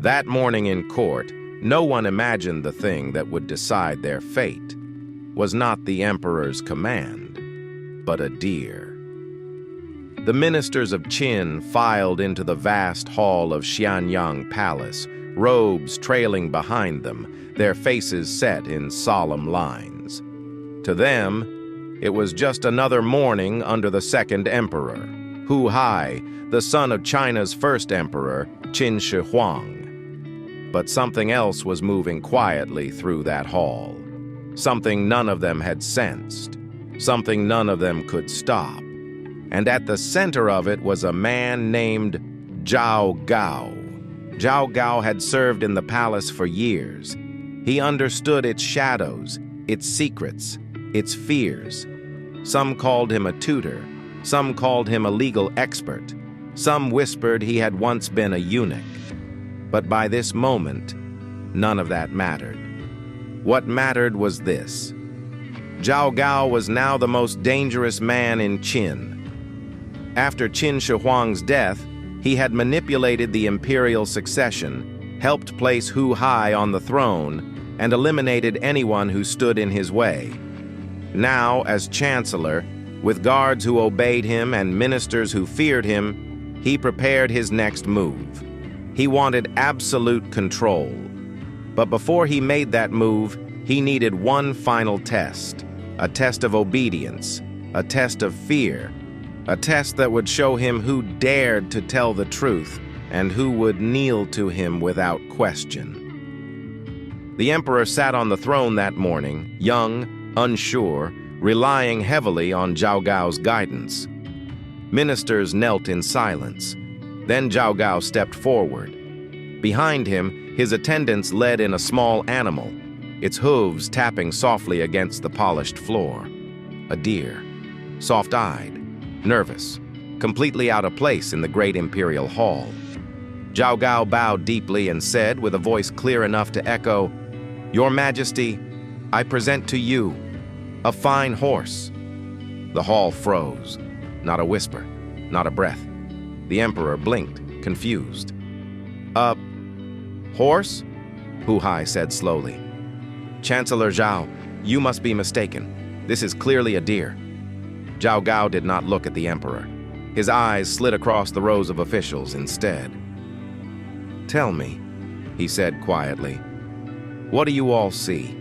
That morning in court, no one imagined the thing that would decide their fate was not the emperor's command, but a deer. The ministers of Qin filed into the vast hall of Xianyang Palace, robes trailing behind them, their faces set in solemn lines. To them, it was just another morning under the second emperor, Hu Hai, the son of China's first emperor, Qin II. But something else was moving quietly through that hall. Something none of them had sensed. Something none of them could stop. And at the center of it was a man named Zhao Gao. Zhao Gao had served in the palace for years. He understood its shadows, its secrets, its fears. Some called him a tutor. Some called him a legal expert. Some whispered he had once been a eunuch. But by this moment, none of that mattered. What mattered was this. Zhao Gao was now the most dangerous man in Qin. After Qin Shi Huang's death, he had manipulated the imperial succession, helped place Hu Hai on the throne, and eliminated anyone who stood in his way. Now, as chancellor, with guards who obeyed him and ministers who feared him, he prepared his next move. He wanted absolute control. But before he made that move, he needed one final test, a test of obedience, a test of fear, a test that would show him who dared to tell the truth and who would kneel to him without question. The emperor sat on the throne that morning, young, unsure, relying heavily on Zhao Gao's guidance. Ministers knelt in silence. Then Zhao Gao stepped forward. Behind him, his attendants led in a small animal, its hooves tapping softly against the polished floor. A deer, soft-eyed, nervous, completely out of place in the great imperial hall. Zhao Gao bowed deeply and said, with a voice clear enough to echo, "Your Majesty, I present to you a fine horse." The hall froze. Not a whisper, not a breath. The emperor blinked, confused. "A horse?" Hu Hai said slowly. "Chancellor Zhao, you must be mistaken. This is clearly a deer." Zhao Gao did not look at the emperor. His eyes slid across the rows of officials instead. "Tell me," he said quietly, "what do you all see?"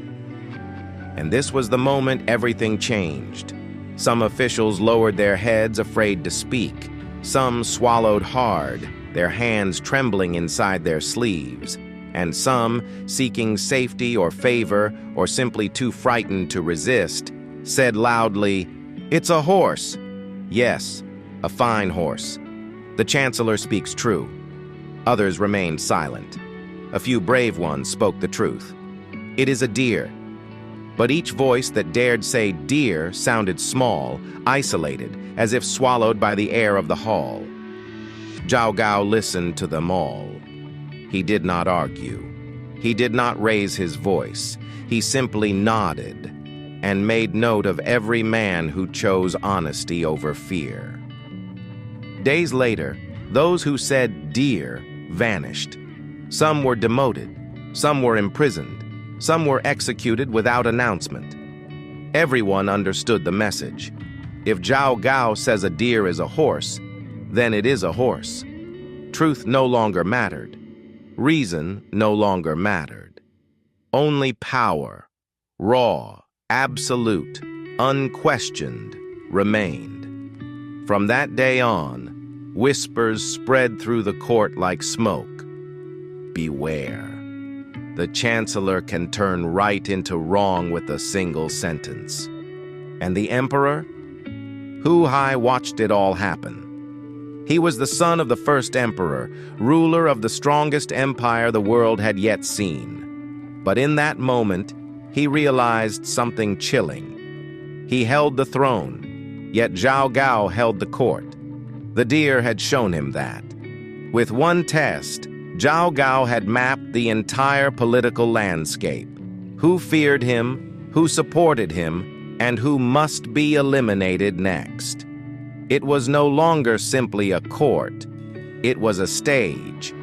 And this was the moment everything changed. Some officials lowered their heads, afraid to speak. Some swallowed hard, their hands trembling inside their sleeves. And some, seeking safety or favor, or simply too frightened to resist, said loudly, "It's a horse." Yes, a fine horse. The chancellor speaks true. Others remained silent. A few brave ones spoke the truth. It is a deer. But each voice that dared say deer sounded small, isolated, as if swallowed by the air of the hall. Zhao Gao listened to them all. He did not argue. He did not raise his voice. He simply nodded and made note of every man who chose honesty over fear. Days later, those who said deer vanished. Some were demoted, some were imprisoned, some were executed without announcement. Everyone understood the message. If Zhao Gao says a deer is a horse, then it is a horse. Truth no longer mattered. Reason no longer mattered. Only power, raw, absolute, unquestioned, remained. From that day on, whispers spread through the court like smoke. Beware. The chancellor can turn right into wrong with a single sentence. And the emperor? Hu Hai watched it all happen. He was the son of the first emperor, ruler of the strongest empire the world had yet seen. But in that moment, he realized something chilling. He held the throne, yet Zhao Gao held the court. The deer had shown him that. With one test, Zhao Gao had mapped the entire political landscape. Who feared him, who supported him, and who must be eliminated next. It was no longer simply a court. It was a stage,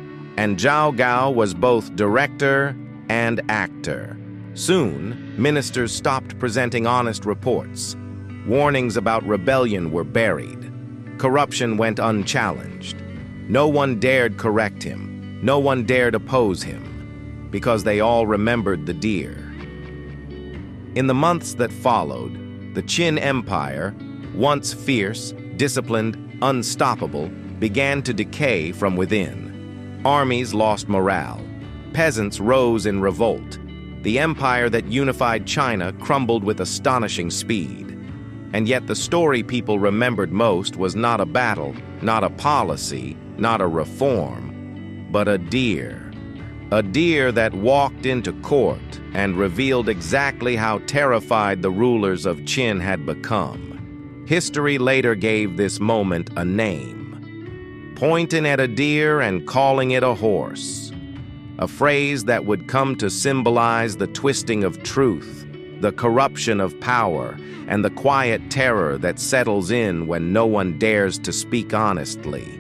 and Zhao Gao was both director and actor. Soon, ministers stopped presenting honest reports. Warnings about rebellion were buried. Corruption went unchallenged. No one dared correct him. No one dared oppose him, because they all remembered the deer. In the months that followed, the Qin Empire, once fierce, disciplined, unstoppable, began to decay from within. Armies lost morale. Peasants rose in revolt. The empire that unified China crumbled with astonishing speed. And yet the story people remembered most was not a battle, not a policy, not a reform, but a deer. A deer that walked into court and revealed exactly how terrified the rulers of Qin had become. History later gave this moment a name, pointing at a deer and calling it a horse, a phrase that would come to symbolize the twisting of truth, the corruption of power, and the quiet terror that settles in when no one dares to speak honestly.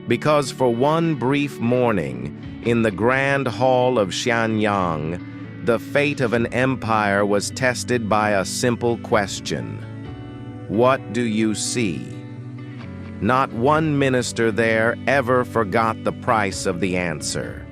Because for one brief morning, in the grand hall of Xianyang, the fate of an empire was tested by a simple question. What do you see? Not one minister there ever forgot the price of the answer.